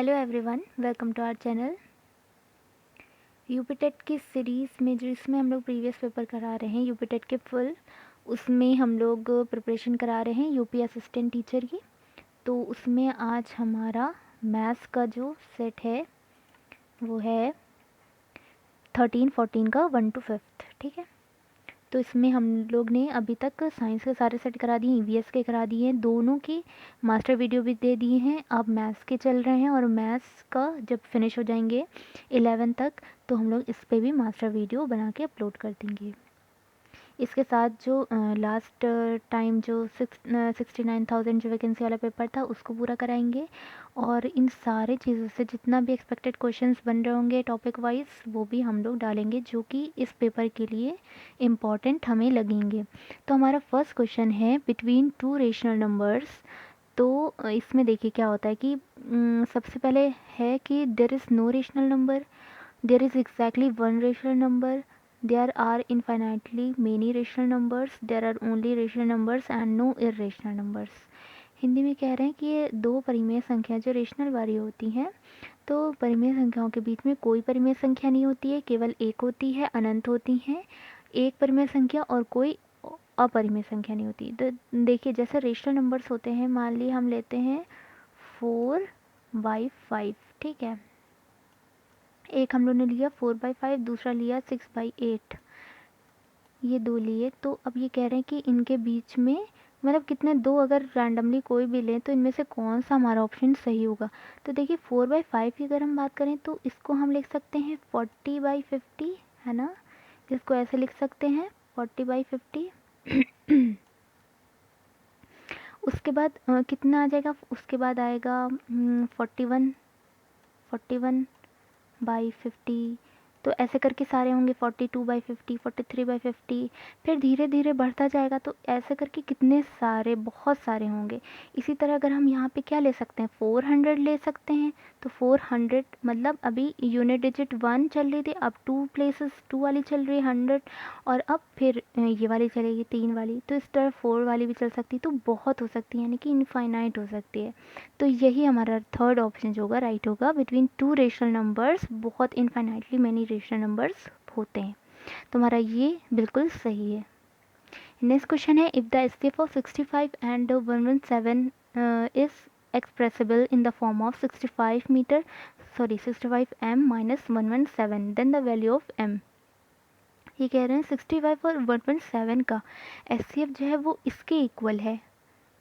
Hello everyone, welcome to our channel. UPTET की series में जो इसमें हम लोग प्रीवियस पेपर करा रहे हैं यूपीटेट के फुल, उसमें हम लोग प्रिपरेशन करा रहे हैं यूपी असिस्टेंट टीचर की। तो उसमें आज हमारा मैथ्स का जो सेट है वो है 13-14 का 1 to 5, ठीक है। तो इसमें हम लोग ने अभी तक साइंस के सारे सेट करा दिए, ईवीएस के करा दिए हैं, दोनों की मास्टर वीडियो भी दे दिए हैं। अब मैथ्स के चल रहे हैं और मैथ्स का जब फिनिश हो जाएंगे 11 तक तो हम लोग इस पे भी मास्टर वीडियो बना के अपलोड कर देंगे। इसके साथ जो लास्ट टाइम जो 69,000 जो वैकेंसी वाला पेपर था उसको पूरा कराएंगे। और इन सारे चीज़ों से जितना भी एक्सपेक्टेड क्वेश्चंस बन रहे होंगे टॉपिक वाइज वो भी हम लोग डालेंगे जो कि इस पेपर के लिए इम्पॉर्टेंट हमें लगेंगे। तो हमारा फर्स्ट क्वेश्चन है बिटवीन टू रेशनल नंबर्स। तो इसमें देखिए क्या होता है कि सबसे पहले है कि there is no rational number, there is exactly one rational number, there are infinitely many rational numbers, there are only rational numbers and no irrational numbers। Hindi में कह रहे हैं कि ये दो परिमेय संख्या जो रेशनल वाली होती हैं, तो परिमेय संख्याओं के बीच में कोई परिमेय संख्या नहीं होती है, केवल एक होती है, अनंत होती है एक परिमेय संख्या और कोई अपरिमेय संख्या नहीं होती। तो देखिए जैसे रेशनल नंबर्स होते हैं, मान ली हम लेते हैं 4/5, ठीक है। एक हम लोग ने लिया 4/5, दूसरा लिया 6/8, ये दो लिए। तो अब ये कह रहे हैं कि इनके बीच में मतलब कितने दो अगर रैंडमली कोई भी लें तो इनमें से कौन सा हमारा ऑप्शन सही होगा। तो देखिए 4/5 की अगर हम बात करें तो इसको हम लिख सकते हैं 40/50, है ना। इसको ऐसे लिख सकते हैं 40/50। उसके बाद कितना आ जाएगा, उसके बाद आएगा 41/50। तो ऐसे करके सारे होंगे 42/50, 43/50, फिर धीरे धीरे बढ़ता जाएगा। तो ऐसे करके कितने सारे, बहुत सारे होंगे। इसी तरह अगर हम यहाँ पे क्या ले सकते हैं 400 ले सकते हैं। तो 400 मतलब अभी यूनिट डिजिट 1 चल रही थी, अब 2 प्लेसेस 2 वाली चल रही है 100, और अब फिर ये वाली चलेगी 3 वाली। तो इस तरह 4 वाली भी चल सकती है, तो बहुत हो सकती है, यानी कि इनफाइनाइट हो सकती है। तो यही हमारा थर्ड ऑप्शन जो होगा राइट होगा। बिटवीन टू रेशनल नंबर्स बहुत इनफाइनाइटली मैनी रेशनल नंबर्स होते हैं। तो हमारा ये बिल्कुल सही है। नेक्स्ट क्वेश्चन है if the HCF of 65 and 117 is expressible in the form of 65 m minus 117, then the value of m। ये कह रहे हैं 65 और 117 का एचसीएफ जो है वो इसके इक्वल है।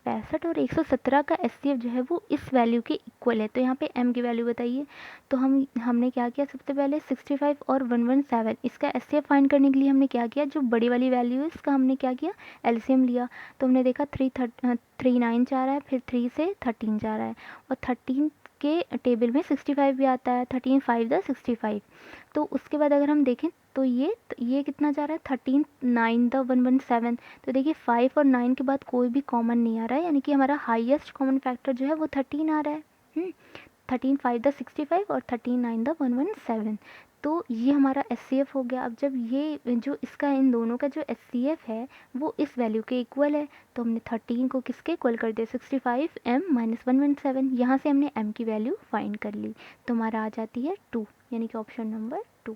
65 और 117 का एचसीएफ जो है वो इस वैल्यू के इक्वल है। तो यहाँ पे m की वैल्यू बताइए। तो हमने क्या किया, सबसे पहले 65 और 117 इसका एचसीएफ फाइंड करने के लिए हमने क्या किया, जो बड़ी वाली वैल्यू है इसका हमने क्या किया, एलसीएम लिया। तो हमने देखा 39 जा रहा है, फिर 3 से 13 जा रहा है, और 13 के टेबल में 65 भी आता है, 13 5 द 65। तो उसके बाद अगर हम देखें तो ये कितना जा रहा है 13 9 द 117। तो देखिए 5 और 9 के बाद कोई भी कॉमन नहीं आ रहा है, यानी कि हमारा हाईएस्ट कॉमन फैक्टर जो है वो 13 आ रहा है। 13 5 द 65 और 13 9 द 117। तो ये हमारा एचसीएफ हो गया। अब जब ये जो इसका इन दोनों का जो एचसीएफ है वो इस वैल्यू के इक्वल है, तो हमने 13 को किसके इक्वल कर दिया, 65 m माइनस 117। यहाँ से हमने m की वैल्यू फाइंड कर ली, तो हमारा आ जाती है 2, यानी कि ऑप्शन नंबर 2।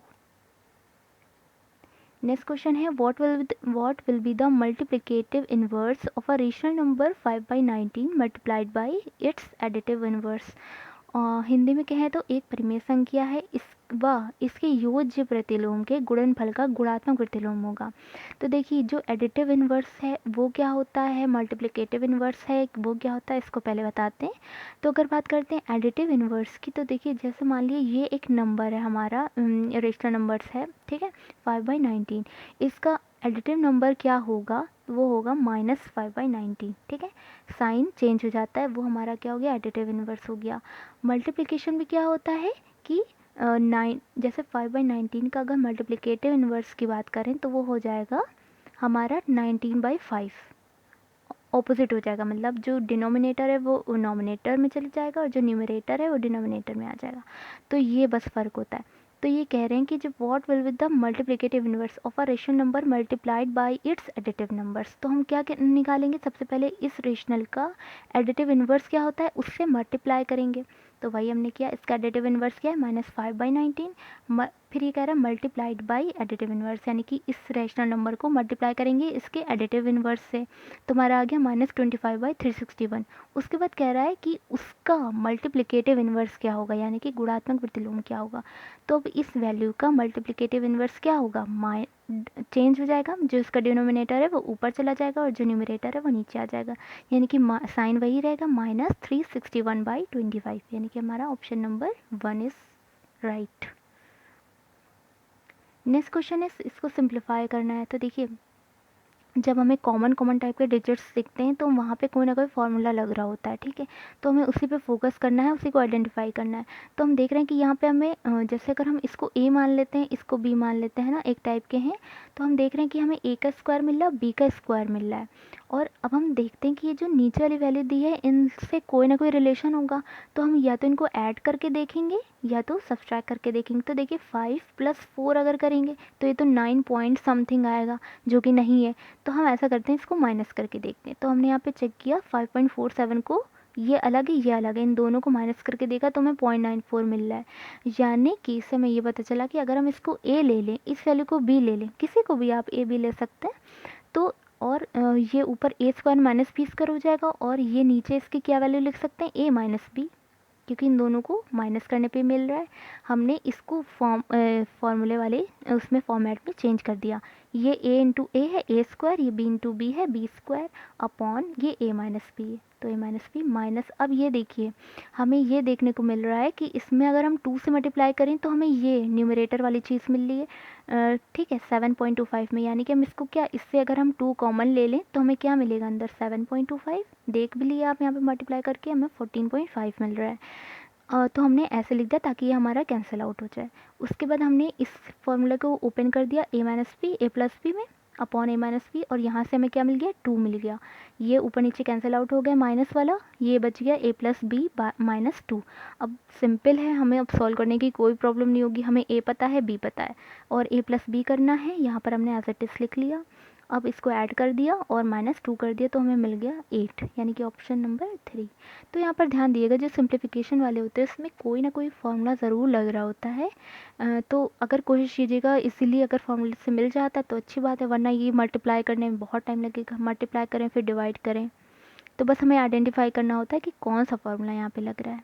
नेक्स्ट क्वेश्चन है what will be the multiplicative inverse of a rational number 5/19 multiplied by it's additive inverse. Hindi में कहें तो एक परिमेय संख्या है, इसके योज्य प्रतिलोम के गुणनफल का गुणात्मक प्रतिलोम होगा। तो देखिए जो एडिटिव इनवर्स है वो क्या होता है, मल्टीप्लिकेटिव इनवर्स है वो क्या होता है, इसको पहले बताते हैं। तो अगर बात करते हैं एडिटिव इनवर्स की, तो देखिए जैसे मान लीजिए ये एक नंबर है हमारा, रेशनल नंबर्स है, ठीक है, 5/19। इसका एडिटिव नंबर क्या होगा, वो होगा -5/19, ठीक है। साइन चेंज हो जाता है, वो हमारा क्या हो गया, एडिटिव इनवर्स हो गया। मल्टीप्लिकेशन भी क्या होता है कि 9 जैसे 5/19 का अगर मल्टीप्लिकेटिव इनवर्स की बात करें तो वो हो जाएगा हमारा 19/5, ऑपोजिट हो जाएगा, मतलब जो डिनोमिनेटर है वो नोमिनेटर में चले जाएगा और जो न्यूमरेटर है वो डिनोमिनेटर में आ जाएगा। तो ये बस फ़र्क होता है। तो ये कह रहे हैं कि जब what will with the multiplicative inverse of a rational number multiplied by it's additive numbers. तो हम क्या निकालेंगे, सबसे पहले इस रेशनल का एडिटिव इनवर्स क्या होता है उससे मल्टीप्लाई करेंगे। तो वही हमने किया, इसका एडिटिव इन्वर्स क्या है -5/19। फिर ये कह रहा है मल्टीप्लाइड बाई एडिटिव इन्वर्स, यानी कि इस रैशनल नंबर को मल्टीप्लाई करेंगे इसके एडिटिव इन्वर्स से, तो हमारा आ गया -25/361। उसके बाद कह रहा है कि उसका मल्टीप्लिकेटिव इन्वर्स क्या होगा, यानी कि गुणात्मक प्रतिलोम क्या होगा। तो अब इस वैल्यू का मल्टीप्लिकेटिव इन्वर्स क्या होगा, चेंज हो जाएगा, जो इसका डिनोमिनेटर है वो ऊपर चला जाएगा और जो न्यूमरेटर है वो नीचे आ जाएगा, यानी कि साइन वही रहेगा -361/25, यानी कि हमारा option number 1 is right. Next question है, इसको सिंप्लीफाई करना है। तो देखिए, जब हमें कॉमन टाइप के डिजिट्स दिखते हैं तो वहाँ पे कोई ना कोई फार्मूला लग रहा होता है, ठीक है। तो हमें उसी पे फोकस करना है, उसी को आइडेंटिफाई करना है। तो हम देख रहे हैं कि यहाँ पे हमें जैसे अगर हम इसको ए मान लेते हैं, इसको बी मान लेते हैं ना, एक टाइप के हैं, तो हम देख रहे हैं कि हमें ए का स्क्वायर मिल रहा है, बी का स्क्वायर मिल रहा है। और अब हम देखते हैं कि ये जो नीचे वाली वैल्यू दी है इनसे कोई ना कोई रिलेशन होगा, तो हम या तो इनको ऐड करके देखेंगे या तो सब्सट्रैक्ट करके देखेंगे। तो देखिए 5 + 4 अगर करेंगे तो ये तो 9 पॉइंट समथिंग आएगा, जो कि नहीं है। तो हम ऐसा करते हैं, इसको माइनस करके देखते हैं। तो हमने यहाँ पे चेक किया 5.47 को, ये अलग है ये अलग है, इन दोनों को माइनस करके देखा तो हमें 0.94 मिल रहा है। यानी कि इससे हमें ये पता चला कि अगर हम इसको ए ले लें, इस वैल्यू को बी ले लें, किसी को भी आप ए बी ले सकते हैं, तो और ये ऊपर ए स्क्वायर माइनस बी स्क्वायर हो जाएगा, और ये नीचे इसकी क्या वैल्यू लिख सकते हैं, ए माइनस बी, क्योंकि इन दोनों को माइनस करने पे मिल रहा है। हमने इसको फॉर्मूले वाले उसमें फॉर्मेट में चेंज कर दिया। ये a इंटू ए है ए स्क्वायर, ये b इंटू बी है बी स्क्वायर, अपॉन ये a माइनस बी है, तो a माइनस बी माइनस। अब ये देखिए, हमें ये देखने को मिल रहा है कि इसमें अगर हम 2 से मल्टीप्लाई करें तो हमें ये न्यूमरेटर वाली चीज़ मिल रही है, ठीक है, 7.25 में, यानी कि हम इसको क्या, इससे अगर हम 2 कॉमन ले लें तो हमें क्या मिलेगा अंदर 7.25, देख भी लिया आप यहाँ पे मल्टीप्लाई करके, हमें 14.5 मिल रहा है। तो हमने ऐसे लिख दिया ताकि ये हमारा कैंसिल आउट हो जाए। उसके बाद हमने इस फॉर्मूला को ओपन कर दिया, a minus B A plus B में, अपॉन a माइनस बी, और यहाँ से हमें क्या मिल गया 2 मिल गया। ये ऊपर नीचे कैंसिल आउट हो गया माइनस वाला, ये बच गया a प्लस बी -2। अब सिंपल है, हमें अब सॉल्व करने की कोई प्रॉब्लम नहीं होगी, हमें a पता है b पता है और a प्लस बी करना है। यहाँ पर हमने एज इट इज़ लिख लिया। अब इसको ऐड कर दिया और -2 कर दिया तो हमें मिल गया 8, यानी कि ऑप्शन नंबर 3। तो यहाँ पर ध्यान दिएगा, जो सिंप्लीफिकेशन वाले होते हैं उसमें कोई ना कोई फार्मूला ज़रूर लग रहा होता है। तो अगर कोशिश कीजिएगा, इसीलिए अगर फार्मूले से मिल जाता है तो अच्छी बात है, वरना ये मल्टीप्लाई करने में बहुत टाइम लगेगा। मल्टीप्लाई करें फिर डिवाइड करें, तो बस हमें आइडेंटिफाई करना होता है कि कौन सा फार्मूला यहाँ पे लग रहा है।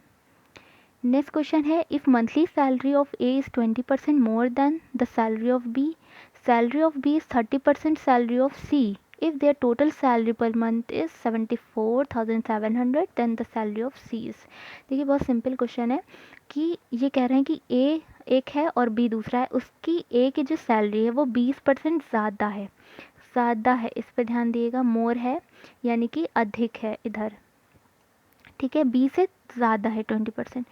नेक्स्ट क्वेश्चन है, if monthly salary of A is 20% more than the salary of B, salary of B is 30% salary of C. If their total salary per month is 74,700, then the salary of C is। देखिए बहुत simple question है कि ये कह रहे हैं कि A एक है और B दूसरा है, उसकी A की जो सैलरी है वो 20% ज़्यादा है, ज़्यादा है, इस पर ध्यान दिएगा, मोर है यानी कि अधिक है इधर, ठीक है, B से ज़्यादा है 20%।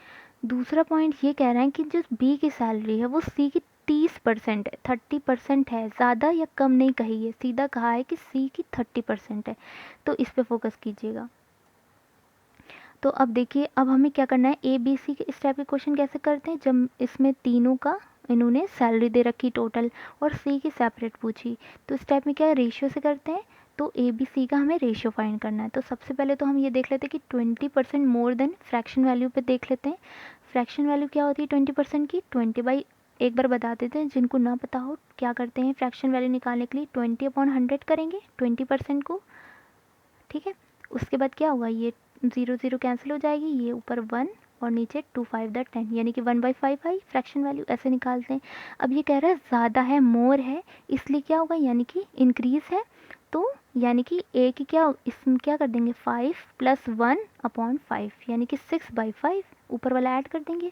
दूसरा पॉइंट ये कह रहे हैं कि जो B की सैलरी है वो C की 30% है, 30% है, ज़्यादा या कम नहीं कही है, सीधा कहा है कि C की 30% है। तो इस पे फोकस कीजिएगा। तो अब देखिए, अब हमें क्या करना है, ए बी सी के इस टाइप के क्वेश्चन कैसे करते हैं, जब इसमें तीनों का इन्होंने सैलरी दे रखी टोटल और सी की सेपरेट पूछी, तो इस टाइप में क्या रेशियो से करते हैं। तो ए बी सी का हमें रेशियो फाइंड करना है। तो सबसे पहले तो हम ये देख लेते हैं कि 20% मोर देन फ्रैक्शन वैल्यू पे देख लेते हैं। फ्रैक्शन वैल्यू क्या होती है 20% की, 20 एक बार बता देते हैं, जिनको ना पता हो क्या करते हैं फ्रैक्शन वैल्यू निकालने के लिए 20/100 करेंगे 20% को, ठीक है। उसके बाद क्या होगा, ये 0 कैंसिल हो जाएगी, ये ऊपर 1 और नीचे 2 5 दैट 10, यानी कि 1/5 आई फ्रैक्शन वैल्यू, ऐसे निकालते हैं। अब ये कह रहा है ज़्यादा है, मोर है, इसलिए क्या होगा, यानी कि इंक्रीज़ है, तो यानी कि ए की क्या, इसमें क्या कर देंगे 5 + 1/5, यानी कि 6/5 ऊपर वाला ऐड कर देंगे।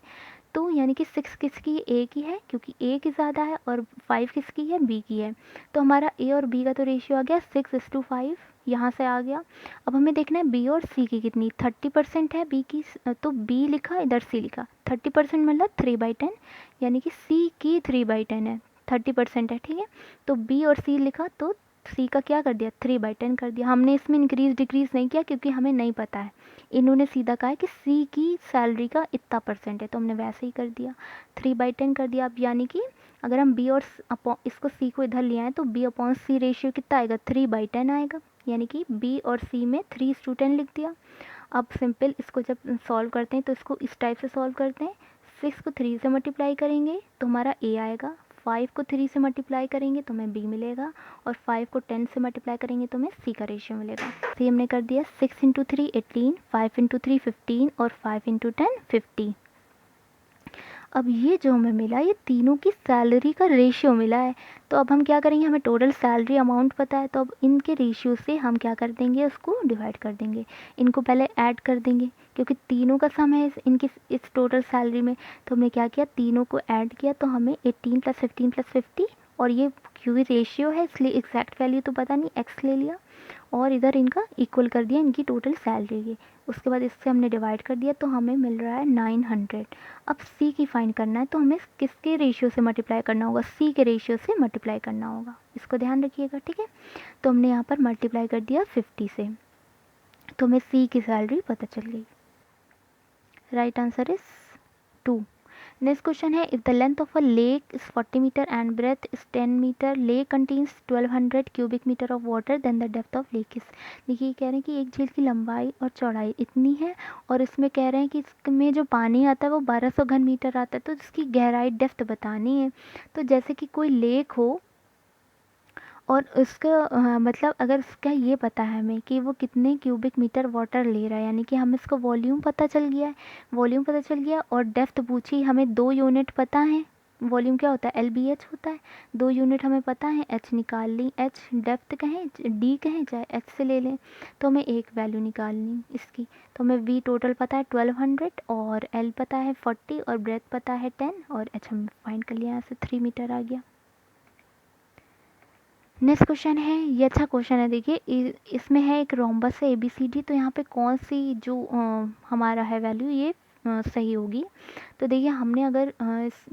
तो यानी कि 6 किसकी, ए की है, क्योंकि ए की ज़्यादा है, और 5 किसकी है, बी की है। तो हमारा ए और बी का तो रेशियो आ गया 6:5, यहाँ से आ गया। अब हमें देखना है बी और सी की कितनी, 30% है बी की, तो बी लिखा इधर सी लिखा, 30% मतलब 3/10, यानी कि सी की 3/10 है, 30% है, ठीक है। तो बी और सी लिखा तो सी का क्या कर दिया 3/10 कर दिया। हमने इसमें इंक्रीज डिक्रीज नहीं किया क्योंकि हमें नहीं पता है, इन्होंने सीधा कहा है कि सी की सैलरी का इतना % है, तो हमने वैसे ही कर दिया 3/10 कर दिया। अब यानी कि अगर हम बी और इसको सी को इधर ले आए तो B/C रेशियो कितना आएगा 3/10 आएगा, यानी कि बी और सी में 3:10 लिख दिया। अब सिंपल इसको जब सॉल्व करते हैं तो इसको इस टाइप से सॉल्व करते हैं। 6 को 3 से मल्टीप्लाई करेंगे तो हमारा ए आएगा, 5 को 3 से मल्टीप्लाई करेंगे तो हमें बी मिलेगा, और 5 को 10 से मल्टीप्लाई करेंगे तो हमें सी का रेशियो मिलेगा। सी हमने कर दिया 6 इंटू 3 18, 5 इंटू 3 15 और 5 इंटू 10 50। अब ये जो हमें मिला ये तीनों की सैलरी का रेशियो मिला है। तो अब हम क्या करेंगे, हमें टोटल सैलरी अमाउंट पता है, तो अब इनके रेशियो से हम क्या कर देंगे, उसको डिवाइड कर देंगे। इनको पहले ऐड कर देंगे क्योंकि तीनों का सम है इनकी इस टोटल सैलरी में। तो हमने क्या किया, तीनों को ऐड किया तो हमें 18 + 15 + 50, और ये क्योंकि रेशियो है इसलिए एग्जैक्ट वैल्यू तो पता नहीं, एक्स ले लिया और इधर इनका इक्वल कर दिया इनकी टोटल सैलरी के। उसके बाद इससे हमने डिवाइड कर दिया तो हमें मिल रहा है 900। अब सी की फाइंड करना है तो हमें किसके रेशियो से मल्टीप्लाई करना होगा, सी के रेशियो से मल्टीप्लाई करना होगा, इसको ध्यान रखिएगा, ठीक है। तो हमने यहाँ पर मल्टीप्लाई कर दिया 50 से, तो हमें सी की सैलरी पता चल गई। Right answer is 2। Next question है, if the length of a lake is 40 metre and breadth is 10 metre, lake contains 1200 cubic metre of water, then the depth of lake is. देखिए कह रहे हैं कि एक झील की लंबाई और चौड़ाई इतनी है, और इसमें कह रहे हैं कि इसमें जो पानी आता है वो 1200 घन मीटर आता है, तो इसकी गहराई डेप्थ बतानी है। तो जैसे कि कोई लेक हो और उसका मतलब अगर उसका ये पता है हमें कि वो कितने क्यूबिक मीटर वाटर ले रहा है, यानी कि हमें इसका वॉल्यूम पता चल गया है, वॉल्यूम पता चल गया, और डेप्थ पूछी, हमें 2 यूनिट पता है। वॉल्यूम क्या होता है, LBH होता है, 2 यूनिट हमें पता है, H निकाल ली, H डेप्थ कहें D कहें चाहे H से ले लें, तो हमें एक वैल्यू निकालनी इसकी। तो हमें V टोटल पता है 1200, और L पता है 40, और ब्रेथ पता है 10, और H हम फाइंड कर लिया, यहाँ से 3 मीटर आ गया। नेक्स्ट क्वेश्चन है, ये अच्छा क्वेश्चन है, देखिए इसमें है एक रोम्बस है ABCD, तो यहाँ पे कौन सी जो हमारा है वैल्यू ये सही होगी। तो देखिए हमने अगर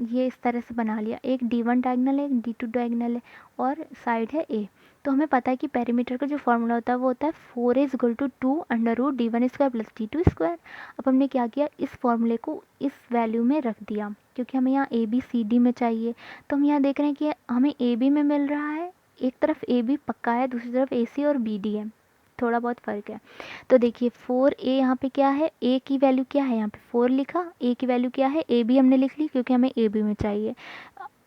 ये इस तरह से बना लिया, एक D1 डायगनल है, एक D2 डायगनल है, और साइड है A। तो हमें पता है कि पेरीमीटर का जो फॉर्मूला होता है वो होता है 4A = 2 √D1² + D2²। अब हमने क्या किया, इस फॉर्मूले को इस वैल्यू में रख दिया क्योंकि हमें यहाँ ABCD में चाहिए। तो हम यहाँ देख रहे हैं कि हमें AB में मिल रहा है, एक तरफ AB पक्का है, दूसरी तरफ AC और BD है, थोड़ा बहुत फ़र्क है। तो देखिए 4A यहाँ पे क्या है, A की वैल्यू क्या है, यहाँ पे 4 लिखा, A की वैल्यू क्या है, AB हमने लिख ली क्योंकि हमें AB में चाहिए।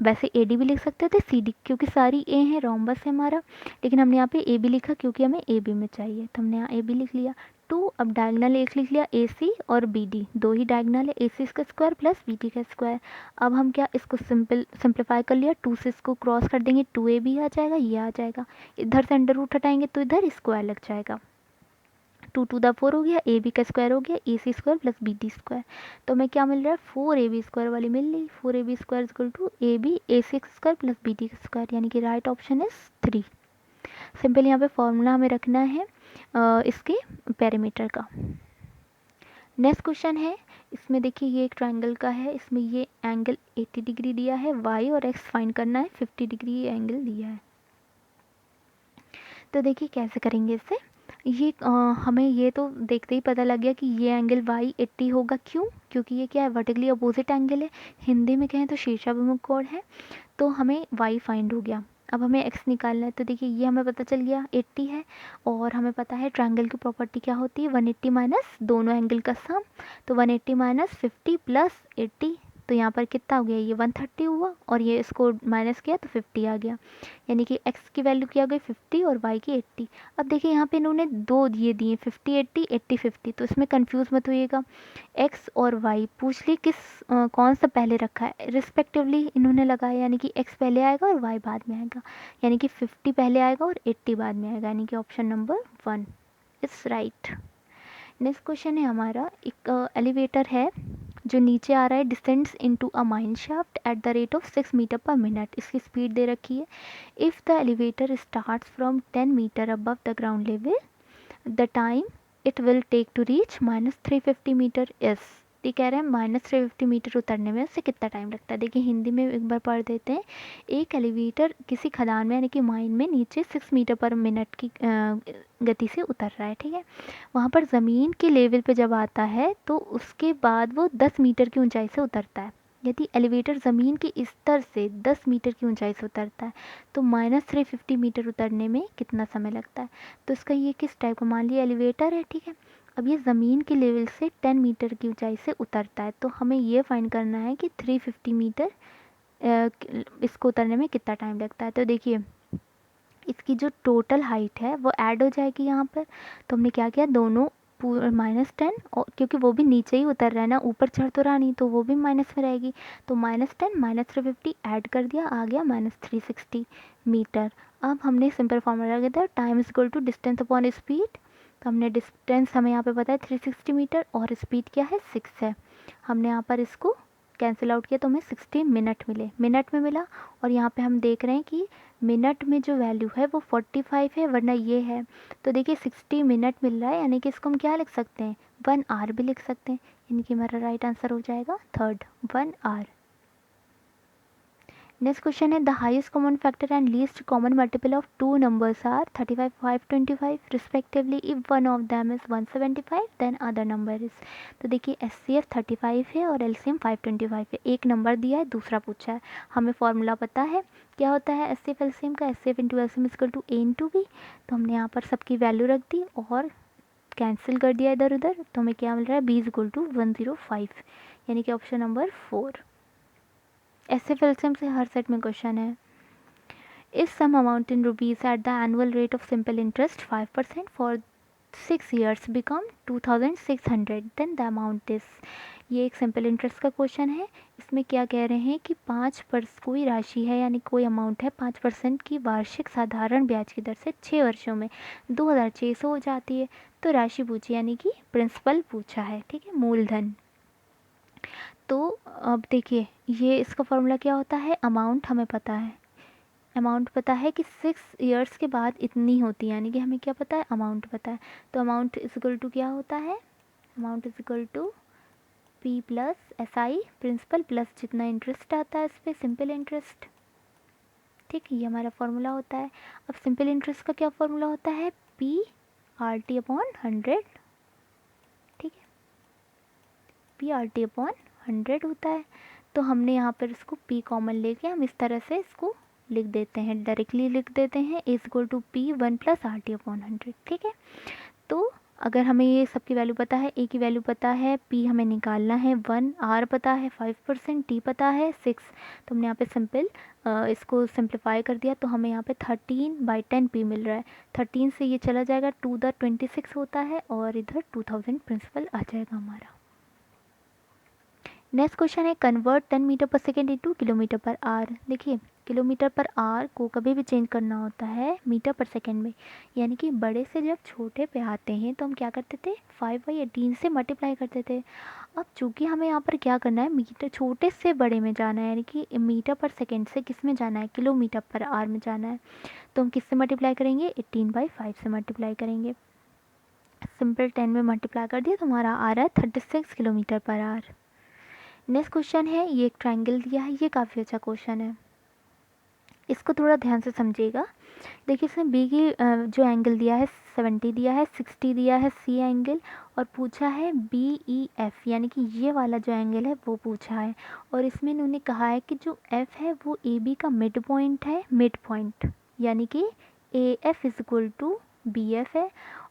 वैसे AD भी लिख सकते थे, CD, क्योंकि सारी A है, रोम्बस है हमारा, लेकिन हमने यहाँ पे AB लिखा क्योंकि हमें AB में चाहिए, तो हमने यहाँ AB लिख लिया। 2, अब डायगनल एक लिख लिया, AC और BD, 2 ही डायगनल है, AC का स्क्वायर प्लस BD का स्क्वायर। अब हम क्या, इसको सिंप्लीफाई कर लिया, 2 से इसको क्रॉस कर देंगे, 2AB आ जाएगा, ये आ जाएगा, इधर से अंडर रूट हटाएंगे तो इधर स्क्वायर लग जाएगा, 2 ^ 4 हो गया, AB का स्क्वायर हो गया, AC² + BD²। तो हमें क्या मिल रहा है, 4AB² वाली मिल रही, 4AB² = AB AC² + BD², यानी कि राइट ऑप्शन इज 3। सिंपल यहाँ पे फॉर्मूला हमें रखना है इसके पेरीमीटर का। नेक्स्ट क्वेश्चन है, इसमें देखिए ये एक ट्रायंगल का है, इसमें ये एंगल 80 डिग्री दिया है, y और x फाइंड करना है, 50 डिग्री ये एंगल दिया है। तो देखिए कैसे करेंगे इससे, ये हमें ये तो देखते ही पता लग गया कि ये एंगल y 80 होगा, क्यों, क्योंकि ये क्या है, वर्टिकली अपोजिट एंगल है, हिंदी में कहें तो शीर्षाभिमुख कोण है, तो हमें y फाइंड हो गया। अब हमें x निकालना है, तो देखिए ये हमें पता चल गया 80 है, और हमें पता है ट्रायंगल की प्रॉपर्टी क्या होती है, 180 माइनस दोनों एंगल का सम, तो 180 माइनस 50 प्लस 80, तो यहाँ पर कितना हो गया, ये 130 हुआ, और ये इसको माइनस किया तो 50 आ गया, यानी कि x की वैल्यू क्या हो गई 50 और y की 80। अब देखिए यहाँ पे इन्होंने दो ये दिए 50 80 80 50, तो इसमें कंफ्यूज मत होइएगा, x और y पूछ ली कौन सा पहले रखा है, रिस्पेक्टिवली इन्होंने लगाया, यानी कि x पहले आएगा और y बाद में आएगा, यानी कि 50 पहले आएगा और 80 बाद में आएगा, यानी कि option number 1 is right. Next question है हमारा, एक एलिवेटर है जो नीचे आ रहा है, descends into a mine shaft at the rate of 6 metre per minute, इसकी स्पीड दे रखी है। If the elevator starts from 10 metre above the ground level, the time it will take to reach -350 metre is. ये कह रहे हैं -350 metre उतरने में उससे कितना टाइम लगता है। देखिए हिंदी में एक बार पढ़ देते हैं, एक एलिवेटर किसी खदान में यानी कि माइन में नीचे 6 मीटर पर मिनट की गति से उतर रहा है, ठीक है। वहाँ पर ज़मीन के लेवल पे जब आता है तो उसके बाद वो 10 मीटर की ऊंचाई से उतरता है। यदि एलिवेटर ज़मीन के स्तर से 10 मीटर की ऊंचाई से उतरता है तो -350 मीटर उतरने में कितना समय लगता है। तो इसका ये किस टाइप का, मान लिया एलिवेटर है, ठीक है, अब ये ज़मीन के लेवल से 10 मीटर की ऊंचाई से उतरता है, तो हमें ये फाइंड करना है कि 350 मीटर इसको उतरने में कितना टाइम लगता है। तो देखिए इसकी जो टोटल हाइट है वो ऐड हो जाएगी यहाँ पर। तो हमने क्या किया, दोनों -10, और क्योंकि वो भी नीचे ही उतर रहा है ना, ऊपर चढ़ तो रहा नहीं, तो वो भी माइनस में रहेगी। तो -10 -350 ऐड कर दिया, आ गया -360 मीटर। अब हमने सिंपल फार्मूला लगा दिया, time is equal to distance upon speed. तो हमने डिस्टेंस हमें यहाँ पे पता है 360 मीटर, और स्पीड क्या है 6 है। हमने यहाँ पर इसको कैंसिल आउट किया तो हमें 60 मिनट मिले, मिनट में मिला। और यहाँ पे हम देख रहे हैं कि मिनट में जो वैल्यू है वो 45 है, वरना ये है। तो देखिए 60 मिनट मिल रहा है, यानी कि इसको हम क्या लिख सकते हैं, 1 आवर भी लिख सकते हैं। यानी कि हमारा राइट आंसर हो जाएगा थर्ड, 1 आवर। नेक्स्ट क्वेश्चन है, the highest common factor and least common multiple of two numbers are 35 525 respectively. If one of them is 175 then other number is. तो देखिए एचसीएफ 35 है और एलसीएम 525 है। एक नंबर दिया है, दूसरा पूछा है। हमें फॉर्मूला पता है क्या होता है एचसीएफ एलसीएम का, HCF into LCM equal to A into B. तो हमने यहाँ पर सबकी वैल्यू रख दी और कैंसिल कर दिया इधर उधर, तो हमें क्या मिल रहा है, बी इज इक्वल टू 105, यानी कि ऑप्शन नंबर 4। एचसीएफ एलसीएम से हर सेट में क्वेश्चन है। Is some amount in rupees at the annual rate of simple interest 5% for 6 years become 2600, then the amount is। ये एक सिंपल इंटरेस्ट का question है। इसमें क्या कह रहे हैं कि 5% कोई राशि है, यानी कोई अमाउंट है 5% की वार्षिक साधारण ब्याज की दर से 6 वर्षों में 2600 हो जाती है। तो राशि पूछी, यानी कि प्रिंसिपल पूछा है, ठीक है, मूलधन। तो अब देखिए ये इसका फॉर्मूला क्या होता है, अमाउंट हमें पता है, अमाउंट पता है कि 6 ईयर्स के बाद इतनी होती है, यानी कि हमें क्या पता है, अमाउंट पता है। तो अमाउंट इज इक्वल टू क्या होता है, amount is equal to P plus S I principal plus जितना इंटरेस्ट आता है इस पर, सिंपल इंटरेस्ट। ठीक, ये हमारा फॉर्मूला होता है। अब सिंपल इंटरेस्ट का क्या फॉर्मूला होता है, पी आर टी अपॉन 100। ठीक है, पी आर टी अपॉन 100 होता है। तो हमने यहाँ पर इसको पी कॉमन लेके हम इस तरह से इसको लिख देते हैं, डायरेक्टली लिख देते हैं, is equal to P 1 plus R T upon 100। ठीक है, तो अगर हमें ये सबकी वैल्यू पता है, ए की वैल्यू पता है, पी हमें निकालना है 1, आर पता है 5%, टी पता है 6। तो हमने यहाँ पे सिंपल इसको सिंप्लीफाई कर दिया, तो हमें यहाँ पे 13/10 पी मिल रहा है। 13 से ये चला जाएगा, 2 द 26 होता है, और इधर 2000 प्रिंसिपल आ जाएगा हमारा। नेक्स्ट क्वेश्चन है, कन्वर्ट 10 मीटर पर सेकेंड इंटू किलोमीटर पर आर। देखिए किलोमीटर पर आर को कभी भी चेंज करना होता है मीटर पर सेकेंड में, यानी कि बड़े से जब छोटे पे आते हैं तो हम क्या करते थे, 5/18 से मल्टीप्लाई करते थे। अब चूंकि हमें यहाँ पर क्या करना है, मीटर छोटे से बड़े में जाना है, यानी कि मीटर पर सेकेंड से किस में जाना है, किलोमीटर पर आर में जाना है। तो हम किससे मल्टीप्लाई करेंगे, 18/5 से मल्टीप्लाई करेंगे। सिंपल 10 में मल्टीप्लाई कर दिया तो हमारा आ रहा है 36 किलोमीटर पर आर। नेक्स्ट क्वेश्चन है, ये एक ट्रायंगल दिया है, ये काफ़ी अच्छा क्वेश्चन है, इसको थोड़ा ध्यान से समझिएगा। देखिए इसमें बी की जो एंगल दिया है 70 दिया है, 60 दिया है सी एंगल, और पूछा है बी ई एफ, यानी कि ये वाला जो एंगल है वो पूछा है। और इसमें इन्होंने कहा है कि जो एफ है वो ए बी का मिड पॉइंट है, मिड पॉइंट, यानी कि A F is equal to B F है,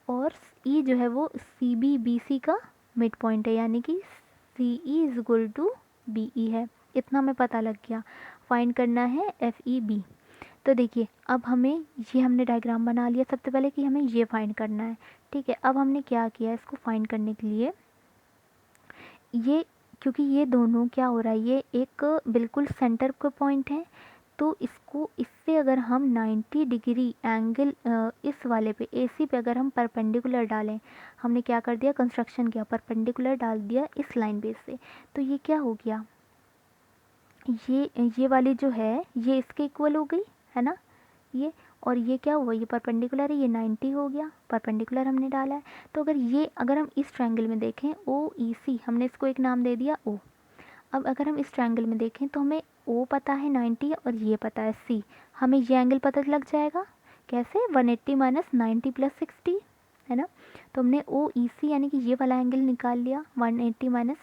और ई जो है वो सी बी बी सी का मिड पॉइंट है, यानी कि C E is equal to B E है। इतना हमें पता लग गया। फाइंड करना है एफ ई बी। तो देखिए अब हमें ये हमने डायग्राम बना लिया सबसे पहले कि हमें ये फाइंड करना है। ठीक है, अब हमने क्या किया, इसको फाइंड करने के लिए ये, क्योंकि ये दोनों क्या हो रहा है, ये एक बिल्कुल सेंटर का पॉइंट है, तो इसको इससे अगर हम 90 डिग्री एंगल इस वाले पे एसी पे अगर हम परपेंडिकुलर डालें, हमने क्या कर दिया, कंस्ट्रक्शन किया, परपेंडिकुलर डाल दिया इस लाइन बेस से, तो ये क्या हो गया, ये वाली जो है ये इसके इक्वल हो गई है ना, ये, और ये क्या हुआ, ये परपेंडिकुलर है, ये 90 हो गया, परपेंडिकुलर हमने डाला है। तो अगर हम इस ट्रायंगल में देखें ओ ई सी, हमने इसको एक नाम दे दिया ओ। अब अगर हम इस ट्रायंगल में देखें तो हमें ओ पता है 90 और ये पता है सी, हमें ये एंगल पता लग जाएगा कैसे, 180 माइनस 90 प्लस 60 है ना। तो हमने ओ ई सी यानी कि ये वाला एंगल निकाल लिया, 180 माइनस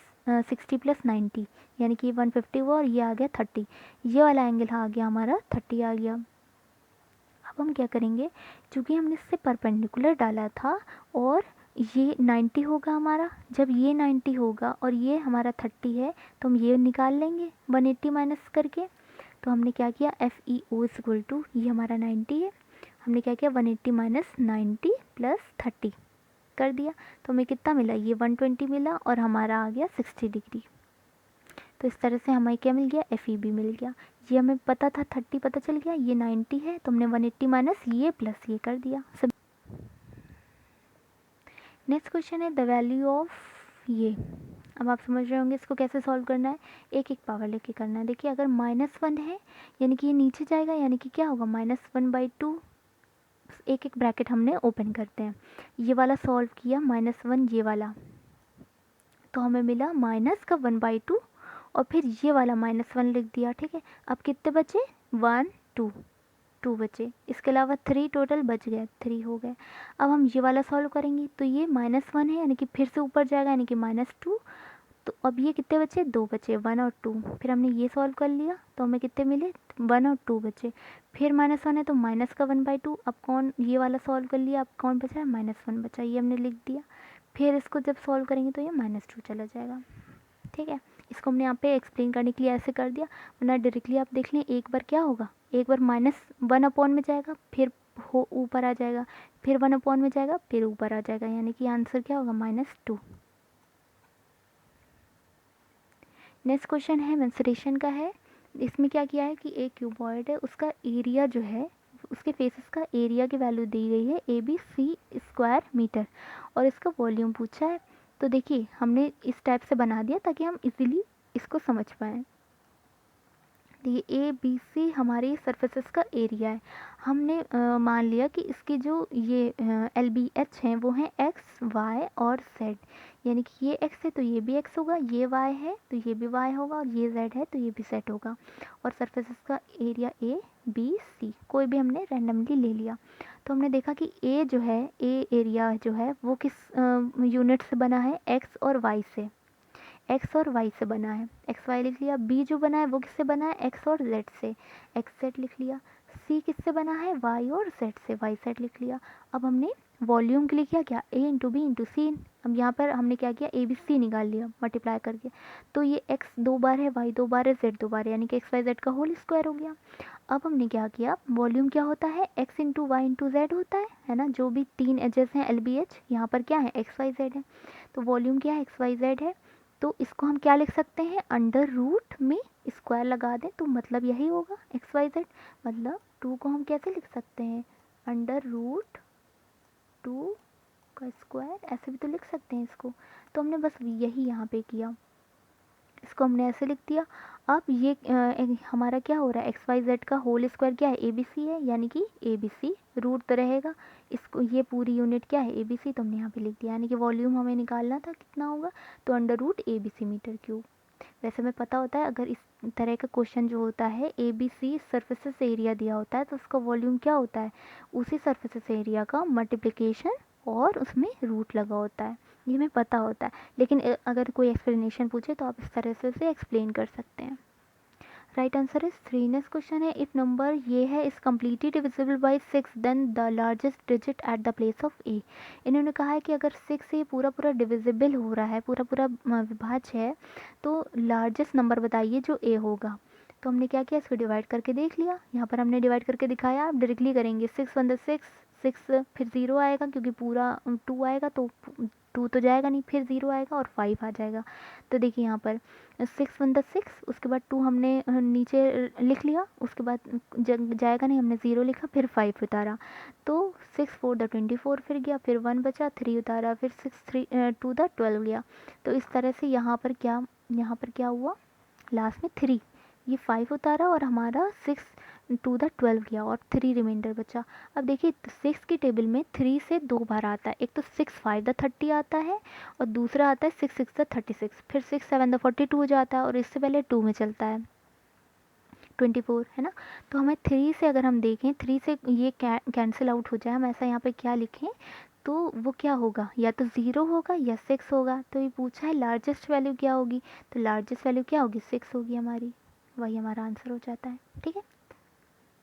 60 प्लस 90, यानी कि 150 हुआ, और ये आ गया 30, ये वाला एंगल आ गया हमारा 30 आ गया। अब हम क्या करेंगे, चूँकि हमने इससे परपेंडिकुलर डाला था और ये 90 होगा हमारा। जब ये 90 होगा और ये हमारा 30 है तो हम ये निकाल लेंगे 180 माइनस करके। तो हमने क्या किया, F E O is equal to, ये हमारा 90 है, हमने क्या किया 180 माइनस 90 प्लस 30 कर दिया। तो हमें कितना मिला, ये 120 मिला और हमारा आ गया 60 डिग्री। तो इस तरह से हमें क्या मिल गया, एफ ई बी मिल गया। ये हमें पता था 30 पता चल गया, ये 90 है तो हमने 180 माइनस ये प्लस ये कर दिया सब। नेक्स्ट क्वेश्चन है द वैल्यू ऑफ ये। अब आप समझ रहे होंगे इसको कैसे सॉल्व करना है, एक एक पावर लेके करना है। देखिए अगर -1 है यानी कि ये नीचे जाएगा, यानी कि क्या होगा -1/2। एक एक ब्रैकेट हमने ओपन करते हैं। ये वाला सॉल्व किया -1 ये वाला, तो हमें मिला माइनस का 1/2 और फिर ये वाला -1 लिख दिया। ठीक है, अब कितने बचे, 1 2 बचे, इसके अलावा 3 टोटल बच गए, 3 हो गए। अब हम ये वाला सॉल्व करेंगे तो ये -1 है यानी कि फिर से ऊपर जाएगा यानी कि -2। तो अब ये कितने बचे, 2 बचे, 1 और 2। फिर हमने ये सॉल्व कर लिया तो हमें कितने मिले, 1 और 2 बचे। फिर -1 है तो माइनस का 1/2। अब कौन, ये वाला सॉल्व कर लिया, अब कौन बचा है, -1 बचा, ये हमने लिख दिया। फिर इसको जब सॉल्व करेंगे तो ये -2 चला जाएगा। ठीक है, इसको हमने यहाँ पे एक्सप्लेन करने के लिए ऐसे कर दिया, वरना डायरेक्टली आप देख लें एक बार क्या होगा, एक बार -1 अपॉन में जाएगा फिर हो ऊपर आ जाएगा, फिर 1 अपॉन में जाएगा फिर ऊपर आ जाएगा, यानी कि आंसर क्या होगा, -2। नेक्स्ट क्वेश्चन है मेंसुरेशन का है। इसमें क्या किया है कि एक क्यूबॉइड है, उसका एरिया जो है, उसके फेसेस का एरिया की वैल्यू दी गई है ABC² मीटर और इसका वॉल्यूम पूछा है। तो देखिए हमने इस टाइप से बना दिया ताकि हम इजीली इसको समझ पाएँ। ये ABC हमारी सरफेसेस का एरिया है। हमने मान लिया कि इसके जो ये LBH हैं वो हैं X, Y और Z, यानी कि ये X है तो ये भी X होगा, ये Y है तो ये भी Y होगा और ये Z है तो ये भी Z होगा। और सरफेसेस का एरिया ABC कोई भी हमने रैंडमली ले लिया। तो हमने देखा कि A जो है, A एरिया जो है वो किस यूनिट से बना है, X और Y से, एक्स और वाई से बना है, एक्स वाई लिख लिया। बी जो बना है वो किससे बना है, एक्स और जेड से, एक्स जेड लिख लिया। सी किससे बना है, वाई और जेड से, वाई जेड लिख लिया। अब हमने वॉल्यूम के लिए किया क्या, ए इंटू बी इंटू सी। अब यहाँ पर हमने क्या किया, ए बी सी निकाल लिया मल्टीप्लाई करके। तो ये एक्स 2 बार है, वाई 2 बार है, जेड 2 बार है, यानी कि एक्स वाई जेड का होल स्क्वायर हो गया। अब हमने क्या किया, वॉल्यूम क्या होता है, X into Y into Z होता है ना। जो भी 3 एजेस हैं एल बी एच, यहाँ पर क्या है, एक्स वाई जेड है। तो वॉल्यूम क्या है, एक्स वाई जेड है। तो इसको हम क्या लिख सकते हैं, अंडर रूट में स्क्वायर लगा दें तो मतलब यही होगा, एक्स वाई जेड। मतलब 2 को हम कैसे लिख सकते हैं, अंडर रूट 2 का स्क्वायर, ऐसे भी तो लिख सकते हैं इसको। तो हमने बस यही यहाँ पे किया, इसको हमने ऐसे लिख दिया। अब ये हमारा क्या हो रहा है, एक्स वाई जेड का होल स्क्वायर क्या है, ए बी सी है, यानी कि ए बी सी रूट तो रहेगा। इसको ये पूरी यूनिट क्या है, ए बी सी, तो हमने यहाँ पे लिख दिया, यानी कि वॉल्यूम हमें निकालना था कितना होगा, तो under root A B C metre cube. वैसे हमें पता होता है अगर इस तरह का क्वेश्चन जो होता है, A B C surfaces area दिया होता है तो उसका वॉल्यूम क्या होता है, उसी सरफेसेस एरिया का मल्टीप्लिकेशन और उसमें रूट लगा होता है, ये हमें पता होता है। लेकिन अगर कोई एक्सप्लेनेशन पूछे तो आप इस तरह से उसे एक्सप्लेन कर सकते हैं। Right answer is 3। Next question है, इफ नंबर ये है is completely divisible by 6 then the largest digit at the place of A. इन्होंने कहा है कि अगर 6 से पूरा पूरा डिविजिबल हो रहा है, पूरा पूरा विभाज्य है, तो लार्जेस्ट नंबर बताइए जो ए होगा। तो हमने क्या किया, इसको डिवाइड करके देख लिया, यहाँ पर हमने डिवाइड करके दिखाया। आप डायरेक्टली करेंगे, 6 वन द 6 फिर 0 आएगा क्योंकि पूरा 2 आएगा तो 2 तो जाएगा नहीं, फिर 0 आएगा और 5 आ जाएगा। तो देखिए यहाँ पर 6 वन द 6, उसके बाद 2 हमने नीचे लिख लिया, उसके बाद जाएगा नहीं, हमने 0 लिखा, फिर 5 उतारा, तो 6 4 द 24 फिर गया, फिर 1 बचा, 3 उतारा, फिर 6 3 2 द 12 गया। तो इस तरह से यहाँ पर क्या हुआ, लास्ट में 3, ये 5 उतारा और हमारा 6 टू द 12 गया और 3 रिमाइंडर बचा। अब देखिए 6 की टेबल में 3 से 2 बार आता है, एक तो 6 5 द 30 आता है और दूसरा आता है 6 6 द 36, फिर 6 7 द 42 हो जाता है और इससे पहले 2 में चलता है 24, है ना। तो हमें 3 से अगर हम देखें, 3 से ये कैंसिल आउट हो जाए, हम ऐसा यहाँ पे क्या लिखें, तो वो क्या होगा, या तो 0 होगा या 6 होगा। तो ये पूछा है लार्जेस्ट वैल्यू क्या होगी, तो लार्जेस्ट वैल्यू क्या होगी, 6 होगी हमारी, वही हमारा आंसर हो जाता है। ठीक है,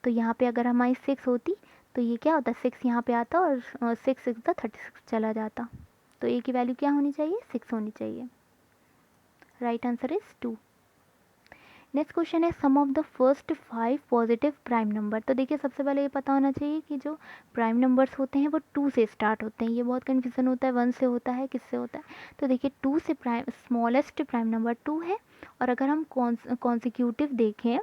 तो यहाँ पे अगर हमारी 6 होती तो ये क्या होता, 6 यहाँ पे आता और 6 6 द 36 चला जाता। तो ए की वैल्यू क्या होनी चाहिए, 6 होनी चाहिए। Right answer is 2। Next question है sum of the first 5 positive prime number. तो देखिए सबसे पहले ये पता होना चाहिए कि जो प्राइम नंबर्स होते हैं वो 2 से स्टार्ट होते हैं। ये बहुत कन्फ्यूजन होता है, 1 से होता है, किससे होता है। तो देखिए 2 से प्राइम स्मॉलेस्ट प्राइम नंबर 2 है। और अगर हम कॉन्सिक्यूटिव देखें,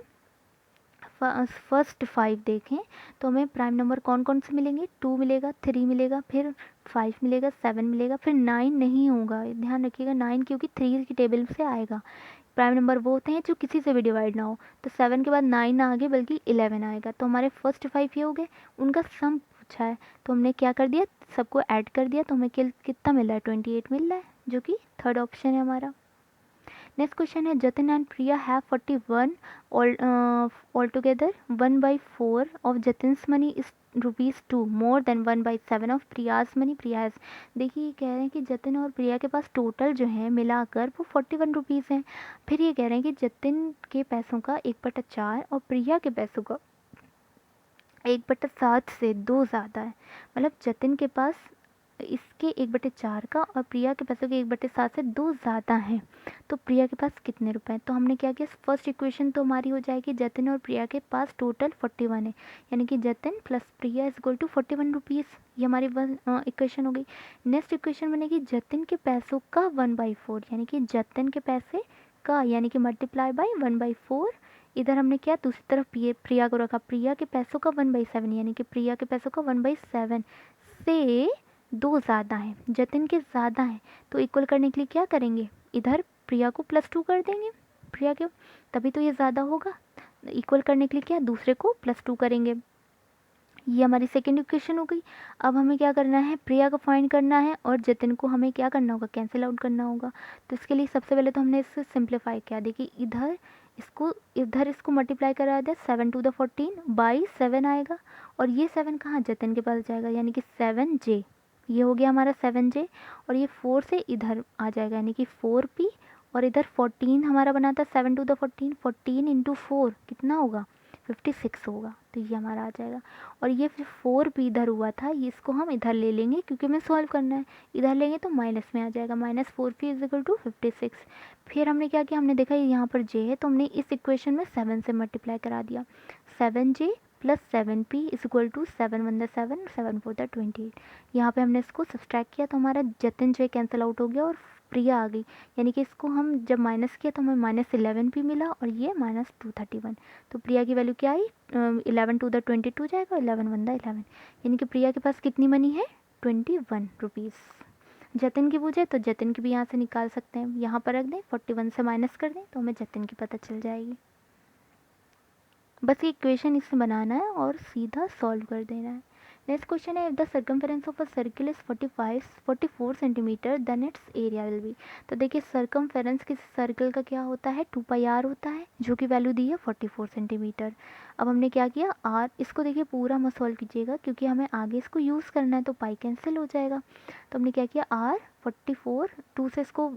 फर्स्ट 5 देखें, तो हमें प्राइम नंबर कौन कौन से मिलेंगे, 2 मिलेगा, 3 मिलेगा, फिर 5 मिलेगा, 7 मिलेगा, फिर 9 नहीं होगा। ध्यान रखिएगा 9 क्योंकि 3 की टेबल से आएगा। प्राइम नंबर वो होते हैं जो किसी से भी डिवाइड ना हो। तो 7 के बाद 9 ना आगे बल्कि 11 आएगा। तो हमारे फर्स्ट 5 ये हो गए, उनका सम पूछा है तो हमने क्या कर दिया, सबको ऐड कर दिया। तो हमें कितना मिल रहा है, 28 मिल रहा है, जो कि थर्ड ऑप्शन है हमारा। नेक्स्ट क्वेश्चन है Jatin and Priya have 41 all together 1/4 of Jatin's money is ₹2 more than 1/7 of Priya's money. Priya has, देखिए ये कह रहे हैं कि जतिन और प्रिया के पास टोटल जो है मिलाकर वो 41 रुपीज़ हैं। फिर ये कह रहे हैं कि जतिन के पैसों का 1/4 और प्रिया के पैसों का 1/7 से 2 ज़्यादा है। मतलब जतिन के पास इसके 1/4 का और प्रिया के पैसों के 1/7 से 2 ज़्यादा हैं। तो प्रिया के पास कितने रुपए हैं। तो हमने क्या किया, फर्स्ट इक्वेशन तो हमारी हो जाएगी जतिन और प्रिया के पास टोटल 41 है, यानी कि Jatin plus Priya is equal to 41 rupees. ये हमारी इक्वेशन हो गई। नेक्स्ट इक्वेशन बनेगी जतिन के पैसों का 1/4, यानी कि जतिन के पैसे का, यानी कि मल्टीप्लाई बाय 1/4। इधर हमने क्या दूसरी तरफ प्रिया को रखा, प्रिया के पैसों का 1/7, यानी कि प्रिया के पैसों का 1/7 से 2 ज़्यादा है, जतिन के ज़्यादा है। तो इक्वल करने के लिए क्या करेंगे, इधर प्रिया को +2 कर देंगे, प्रिया के, तभी तो ये ज़्यादा होगा। इक्वल करने के लिए क्या, दूसरे को +2 करेंगे। ये हमारी सेकेंड इक्वेशन हो गई। अब हमें क्या करना है, प्रिया को फाइंड करना है और जतिन को हमें क्या करना होगा, कैंसिल आउट करना होगा। तो इसके लिए सबसे पहले तो हमने इसे सिंप्लीफाई किया। देखिए इधर इसको मल्टीप्लाई करा दिया, 7 टू द 14 बाई 7 आएगा। और ये 7 कहाँ, जतिन के पास जाएगा, यानी कि 7J। ये हो गया हमारा 7J। और ये 4 से इधर आ जाएगा, यानी कि 4P। और इधर 14 हमारा बना था, 7 टू द 14, 14 इंटू 4 कितना होगा, 56 होगा। तो ये हमारा आ जाएगा। और ये फिर 4P इधर हुआ था, ये इसको हम इधर ले लेंगे क्योंकि हमें सॉल्व करना है। इधर लेंगे तो माइनस में आ जाएगा, -4P इज इक्वल टू 56। फिर हमने क्या किया, हमने देखा यहाँ पर J है तो हमने इस इक्वेशन में 7 से मल्टीप्लाई करा दिया। 7J plus 7P is equal to 7 1 द 7, 7 4 द 28। यहाँ पे हमने इसको सब्सट्रैक्ट किया तो हमारा जतिन जो है कैंसिल आउट हो गया और प्रिया आ गई। यानी कि इसको हम जब माइनस किया तो हमें -11P मिला और ये -231। तो प्रिया की वैल्यू क्या आई, 11 टू द 22 जाएगा, 11 1 द 11, यानी कि प्रिया के पास कितनी मनी है, 21 रुपीज़। जतिन की पूछे तो जतिन की भी यहाँ से निकाल सकते हैं, यहाँ पर रख दें, 41 से माइनस कर दें तो हमें जतिन की पता चल जाएगी। बस ये इक्वेशन इससे बनाना है और सीधा सॉल्व कर देना है। नेक्स्ट क्वेश्चन है, if the circumference of a circle is 44 centimetre then its area will be. तो देखिए सर्कमफेरेंस किसी सर्कल का क्या होता है, 2πr होता है, जो कि वैल्यू दी है 44 सेंटीमीटर। अब हमने क्या किया, आर, इसको देखिए पूरा मत सॉल्व कीजिएगा क्योंकि हमें आगे इसको यूज़ करना है, तो पाई कैंसिल हो जाएगा। तो हमने क्या किया, आर 44, 2 से इसको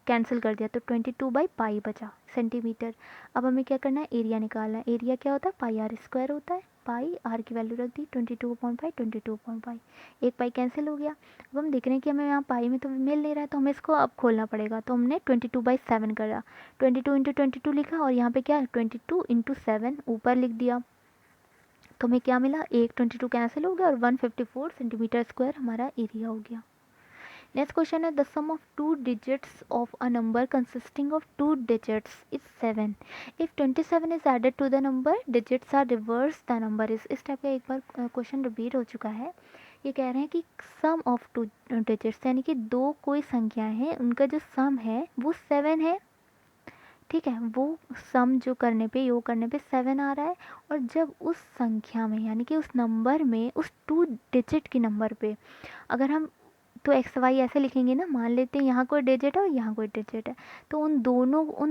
कैंसिल कर दिया तो 22/पाई बचा सेंटीमीटर। अब हमें क्या करना है, एरिया निकालना है। एरिया क्या होता है, πr² होता है। पाई आर की वैल्यू रख दी 22/पाई, 22/पाई, एक पाई कैंसिल हो गया। अब हम देख रहे हैं कि हमें यहाँ पाई में तो मिल नहीं रहा है, तो हमें इसको अब खोलना पड़ेगा। तो हमने 22/7 करा, 22 इंटू 22 लिखा और यहाँ पे क्या 22 इंटू 7 ऊपर लिख दिया। तो हमें क्या मिला, 22 कैंसिल हो गया और 154 सेंटीमीटर स्क्वायर हमारा एरिया हो गया। नेक्स्ट क्वेश्चन है, the sum of 2 digits of a number consisting of 2 digits is 7 if 27 is added to the number digits are reverse the number is. इस टाइप का एक बार क्वेश्चन रिपीट हो चुका है। ये कह रहे हैं कि सम ऑफ 2 डिजिट्स, यानी कि 2 कोई संख्याएं हैं, उनका जो सम है वो 7 है। ठीक है, वो सम जो करने पे, योग करने पे 7 आ रहा है। और जब उस संख्या में, यानी कि उस नंबर में, उस 2 डिजिट के नंबर पे अगर हम तो XY ऐसे लिखेंगे ना, मान लेते हैं यहाँ कोई डिजिट है और यहाँ कोई डिजिट है, तो उन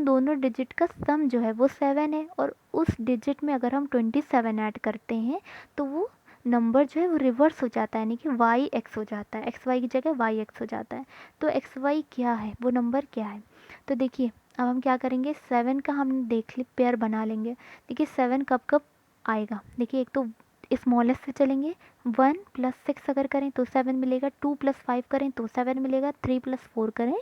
दोनों डिजिट का सम जो है वो 7 है। और उस डिजिट में अगर हम 27 ऐड करते हैं तो वो नंबर जो है वो रिवर्स हो जाता है, यानी कि YX हो जाता है, XY की जगह YX हो जाता है। तो XY क्या है, वो नंबर क्या है। तो देखिए अब हम क्या करेंगे, 7 का हम देख ले पेयर बना लेंगे। देखिए 7 कब कब आएगा, देखिए एक तो स्मॉलेस्ट से चलेंगे। 1 + 6 अगर करें तो 7 मिलेगा, 2 + 5 करें तो 7 मिलेगा, 3 + 4 करें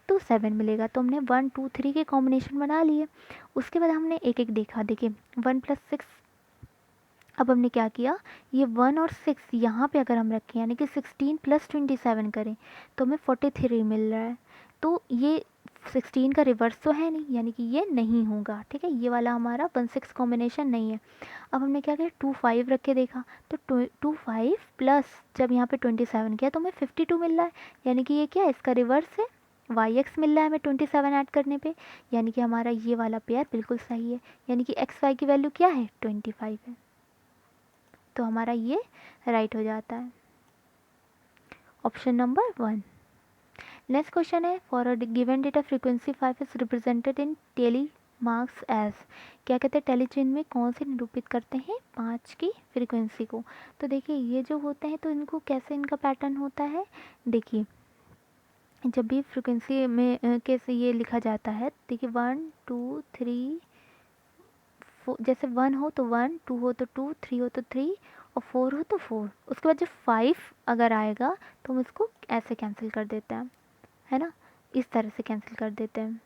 तो 7 मिलेगा। तो हमने 1 2 3 के कॉम्बिनेशन बना लिए। उसके बाद हमने एक एक देखा। देखिए 1 + 6, अब हमने क्या किया, ये 1 और 6 यहाँ पे अगर हम रखें यानी कि 16 + 27 करें तो हमें 43 मिल रहा है। तो ये 16 का रिवर्स तो है नहीं, यानी कि ये नहीं होगा। ठीक है, ये वाला हमारा 1 6 कॉम्बिनेशन नहीं है। अब हमने क्या किया, 2 5 रख के देखा तो 2 5 प्लस जब यहाँ पे 27 किया तो हमें 52 मिल रहा है, यानी कि ये क्या है, इसका रिवर्स है। वाई एक्स मिल रहा है हमें 27 ऐड करने पे, यानी कि हमारा ये वाला पेयर बिल्कुल सही है, यानी कि एक्स वाई की वैल्यू क्या है, 25 है। तो हमारा ये राइट हो जाता है, ऑप्शन नंबर 1। नेक्स्ट क्वेश्चन है, for a given data frequency 5 is represented in tally marks as. क्या कहते हैं, टेली चेन में कौन से निरूपित करते हैं 5 की फ्रीक्वेंसी को। तो देखिए ये जो होते हैं तो इनको कैसे, इनका पैटर्न होता है। देखिए जब भी फ्रीक्वेंसी में कैसे ये लिखा जाता है, देखिए 1 2 3 जैसे 1 हो तो 1, 2 हो तो 2, 3 हो तो 3 और 4 हो तो 4। उसके बाद जब 5 अगर आएगा तो हम इसको ऐसे कैंसिल कर देते हैं, है ना, इस तरह से कैंसिल कर देते हैं।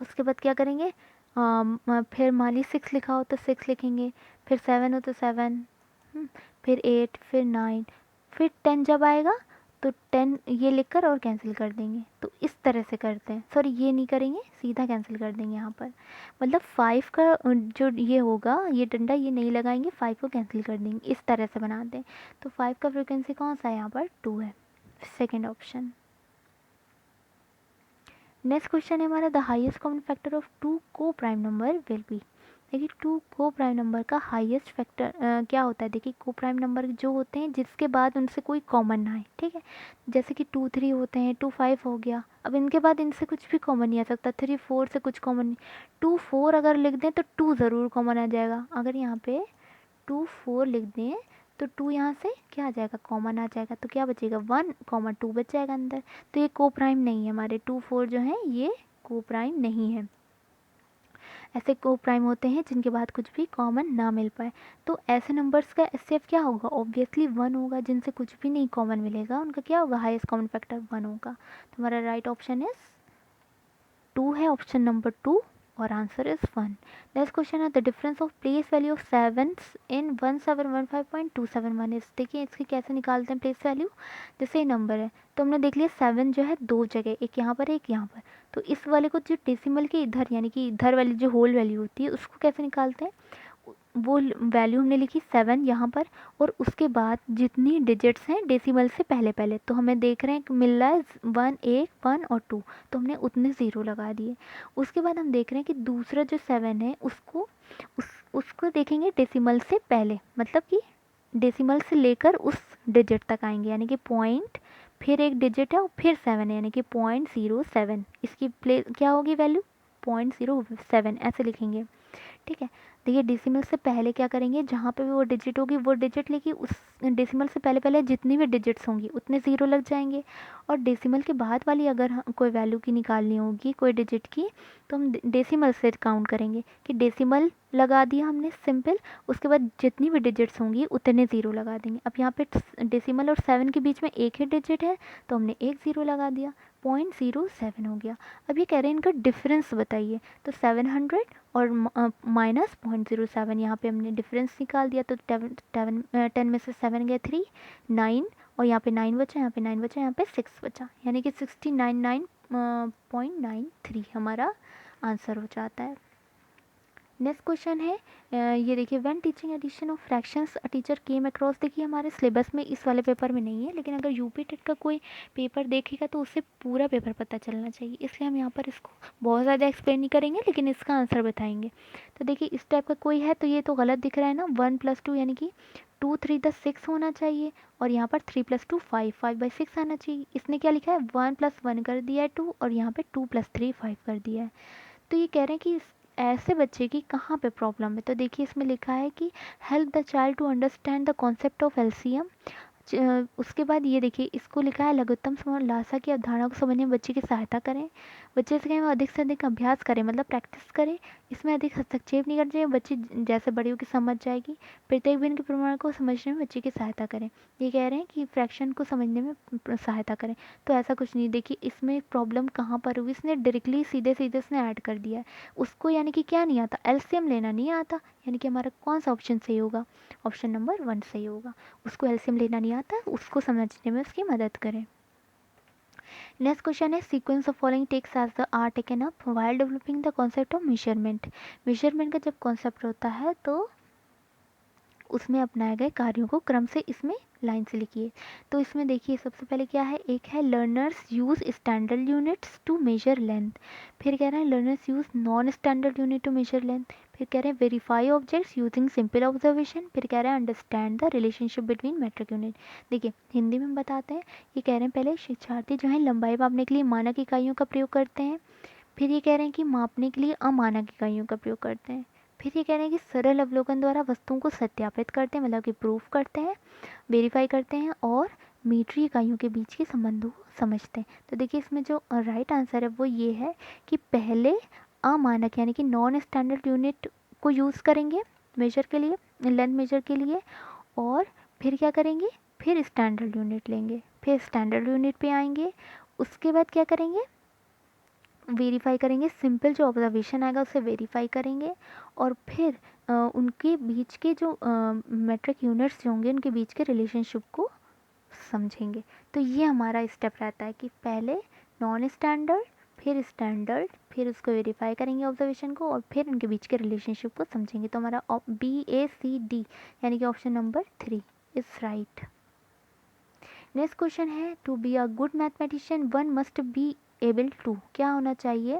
उसके बाद क्या करेंगे, फिर मान ली 6 लिखा हो तो 6 लिखेंगे, फिर 7 हो तो 7, फिर 8, फिर 9, फिर 10 जब आएगा तो 10 ये लिखकर और कैंसिल कर देंगे। तो इस तरह से करते हैं, सॉरी ये नहीं करेंगे, सीधा कैंसिल कर देंगे यहाँ पर। मतलब 5 का जो ये होगा, ये डंडा ये नहीं लगाएंगे, 5 को कैंसिल कर देंगे, इस तरह से बनाते हैं। तो 5 का फ्रिक्वेंसी कौन सा है यहाँ पर, 2 है, सेकेंड ऑप्शन। नेक्स्ट क्वेश्चन है हमारा, the highest common factor of 2 को प्राइम नंबर विल बी। देखिए 2 को प्राइम नंबर का हाईएस्ट फैक्टर क्या होता है। देखिए को प्राइम नंबर जो होते हैं जिसके बाद उनसे कोई कॉमन ना आए, ठीक है, जैसे कि 2 3 होते हैं, 2 5 हो गया, अब इनके बाद इनसे कुछ भी कॉमन नहीं आ सकता, 3 4 से कुछ कॉमन नहीं। 2 4 अगर लिख दें तो 2 ज़रूर कॉमन आ जाएगा। अगर यहाँ पे 2 4 लिख दें तो 2 यहाँ से क्या आ जाएगा, कॉमन आ जाएगा, तो क्या बचेगा, 1 2 बच जाएगा अंदर। तो ये को प्राइम नहीं है, हमारे 2 4 जो हैं ये को प्राइम नहीं है। ऐसे को प्राइम होते हैं जिनके बाद कुछ भी कॉमन ना मिल पाए। तो ऐसे नंबर्स का एचसीएफ क्या होगा, ऑब्वियसली 1 होगा, जिनसे कुछ भी नहीं कॉमन मिलेगा उनका क्या होगा, हाईएस्ट कॉमन फैक्टर 1 होगा। तो हमारा राइट ऑप्शन इज 2 है, ऑप्शन नंबर 2, और आंसर इज 1। नेक्स्ट क्वेश्चन है, the difference of place value of sevens in 1715.271 is. देखिए इसकी कैसे निकालते हैं प्लेस वैल्यू। जैसे ये नंबर है तो हमने देख लिया 7 जो है 2 जगह, एक यहाँ पर एक यहाँ पर। तो इस वाले को जो डेसिमल के इधर यानी कि इधर वाली जो होल वैल्यू होती है उसको कैसे निकालते हैं, वो वैल्यू हमने लिखी 7 यहाँ पर, और उसके बाद जितनी डिजिट्स हैं डेसिमल से पहले पहले, तो हमें देख रहे हैं कि मिल रहा है 1 1 1 और 2, तो हमने उतने ज़ीरो लगा दिए। उसके बाद हम देख रहे हैं कि दूसरा जो 7 है उसको देखेंगे डेसिमल से पहले, मतलब कि डेसिमल से लेकर उस डिजिट तक आएंगे, यानी कि पॉइंट, फिर एक डिजिट है और फिर 7 है, यानी कि 0.07, इसकी क्या होगी वैल्यू, 0.07 ऐसे लिखेंगे। ठीक है, देखिए डेसिमल से पहले क्या करेंगे, जहाँ पे भी वो डिजिट होगी वो डिजिट लेके उस डेसिमल से पहले पहले जितनी भी डिजिट्स होंगी उतने ज़ीरो लग जाएंगे। और डेसिमल के बाद वाली अगर कोई वैल्यू की निकालनी होगी कोई डिजिट की, तो हम डेसिमल से काउंट करेंगे कि डेसिमल लगा दिया हमने सिंपल, उसके बाद जितनी भी डिजिट्स होंगी उतने ज़ीरो लगा देंगे। अब यहाँ पे डेसिमल और 7 के बीच में एक ही डिजिट है तो हमने एक ज़ीरो लगा दिया, 0.07 हो गया। अब ये कह रहे हैं इनका डिफरेंस बताइए, तो 700 और माइनस 0.07, यहाँ पे हमने डिफरेंस निकाल दिया। तो 10 में से 7 गए 3 9, और यहाँ पे 9 बचा, यहाँ पे 9 बचा, यहाँ पे 6 बचा, यानी कि 69.93 हमारा आंसर हो जाता है। नेक्स्ट क्वेश्चन है, ये देखिए, when teaching addition of fractions a teacher came across. देखिए हमारे सिलेबस में इस वाले पेपर में नहीं है, लेकिन अगर यूपी टेट का कोई पेपर देखेगा तो उससे पूरा पेपर पता चलना चाहिए, इसलिए हम यहाँ पर इसको बहुत ज़्यादा एक्सप्लेन नहीं करेंगे, लेकिन इसका आंसर बताएंगे। तो देखिए इस टाइप का कोई है तो ये तो गलत दिख रहा है ना, 1 + 2 यानी कि 2 3 द 6 होना चाहिए, और यहाँ पर 3 + 2 5 5/6 आना चाहिए। इसने क्या लिखा है, 1 + 1 कर दिया है 2, और यहाँ पे 2 + 3 5 कर दिया है। तो ये कह रहे हैं कि ऐसे बच्चे की कहाँ पे प्रॉब्लम है। तो देखिए इसमें लिखा है कि help the child to understand the concept of LCM, उसके बाद ये देखिए, इसको लिखा है लघुत्तम लासा की अवधारणा को समझने में बच्चे की सहायता करें। बच्चे से कहें वो अधिक से अधिक अभ्यास करें, मतलब प्रैक्टिस करें। इसमें अधिक हस्तक्षेप नहीं करना चाहिए, बच्चे जैसे बड़ी होकर समझ जाएगी। प्रत्येक भिन्न के प्रमाण को समझने में बच्चे की सहायता करें। ये कह रहे हैं कि फ्रैक्शन को समझने में सहायता करें। तो ऐसा कुछ नहीं, देखिए इसमें प्रॉब्लम कहाँ पर हुई, इसने डायरेक्टली सीधे सीधे इसने ऐड कर दिया है। उसको यानी कि क्या नहीं आता, एलसीएम लेना नहीं आता, यानी कि हमारा कौन सा ऑप्शन सही होगा, ऑप्शन नंबर 1 सही होगा। उसको एलसीएम लेना नहीं आता, उसको समझने में उसकी मदद करें। नेक्स्ट क्वेश्चन है, sequence of following takes as the are taken up while developing the concept of measurement. Measurement का जब कॉन्सेप्ट होता है तो उसमें अपनाए गए कार्यों को क्रम से इसमें लाइन से लिखिए। तो इसमें देखिए सबसे पहले क्या है, एक है learners use standard units to measure length. फिर कह रहे हैं learners use non standard unit to measure length. फिर कह रहे हैं verify objects using simple observation. फिर कह रहे हैं understand the relationship between metric unit. देखिए हिंदी में बताते हैं, ये कह रहे हैं पहले शिक्षार्थी जो है लंबाई मापने के लिए मानक इकाइयों का प्रयोग करते हैं। फिर ये कह रहे हैं कि मापने के लिए अमानक इकाइयों का प्रयोग करते हैं। फिर ये कह रहे हैं कि सरल अवलोकन द्वारा वस्तुओं को सत्यापित करते हैं, मतलब कि प्रूफ करते हैं, वेरीफाई करते हैं और मीटरी इकाइयों के बीच के संबंधों को समझते हैं। तो देखिए इसमें जो राइट आंसर है वो ये है कि पहले अमानक यानी कि नॉन स्टैंडर्ड यूनिट को यूज़ करेंगे मेजर के लिए, लेंथ मेजर के लिए, और फिर क्या करेंगे, फिर स्टैंडर्ड यूनिट लेंगे, फिर स्टैंडर्ड यूनिट पे आएंगे। उसके बाद क्या करेंगे, वेरीफाई करेंगे, सिंपल जो ऑब्जर्वेशन आएगा उसे वेरीफाई करेंगे, और फिर उनके बीच के जो मेट्रिक यूनिट्स जो होंगे उनके बीच के रिलेशनशिप को समझेंगे। तो ये हमारा स्टेप रहता है कि पहले नॉन स्टैंडर्ड, फिर स्टैंडर्ड, फिर उसको वेरीफाई करेंगे ऑब्जर्वेशन को, और फिर उनके बीच के रिलेशनशिप को समझेंगे। तो हमारा BACD यानी कि option number 3 is right. Next question है, to be a good mathematician one must be able to. क्या होना चाहिए